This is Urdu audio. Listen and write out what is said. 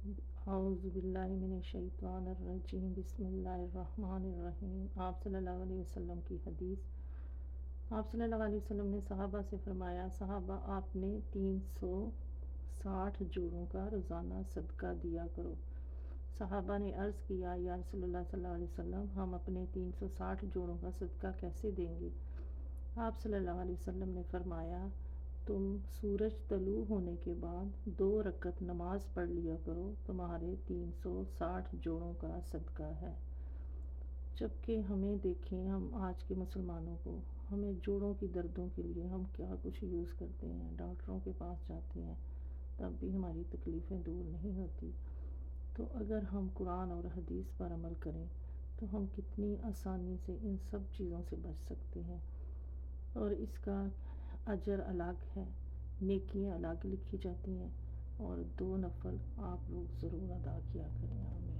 اعوذ باللہ من الشیطان الرجیم، بسم اللہ الرحمن الرحیم۔ آپ صلی اللہ علیہ وسلم کی حدیث۔ آپ صلی اللہ علیہ وسلم نے صحابہ سے فرمایا، صحابہ آپ نے 360 جوڑوں کا روزانہ صدقہ دیا کرو۔ صحابہ نے عرض کیا، یا رسول اللہ صلی اللہ علیہ وسلم، ہم اپنے 360 جوڑوں کا صدقہ کیسے دیں گے؟ آپ صلی اللہ علیہ وسلم نے فرمایا، تم سورج طلوع ہونے کے بعد 2 رکعت نماز پڑھ لیا کرو، تمہارے 360 جوڑوں کا صدقہ ہے۔ جبکہ ہمیں دیکھیں، ہم آج کے مسلمانوں کو، ہمیں جوڑوں کی دردوں کے لیے ہم کیا کچھ یوز کرتے ہیں، ڈاکٹروں کے پاس جاتے ہیں، تب بھی ہماری تکلیفیں دور نہیں ہوتی۔ تو اگر ہم قرآن اور حدیث پر عمل کریں تو ہم کتنی آسانی سے ان سب چیزوں سے بچ سکتے ہیں، اور اس کا اجر الگ ہے، نیکیاں الگ لکھی جاتی ہیں، اور 2 نفل آپ لوگ ضرور ادا کیا کریں۔ آمین۔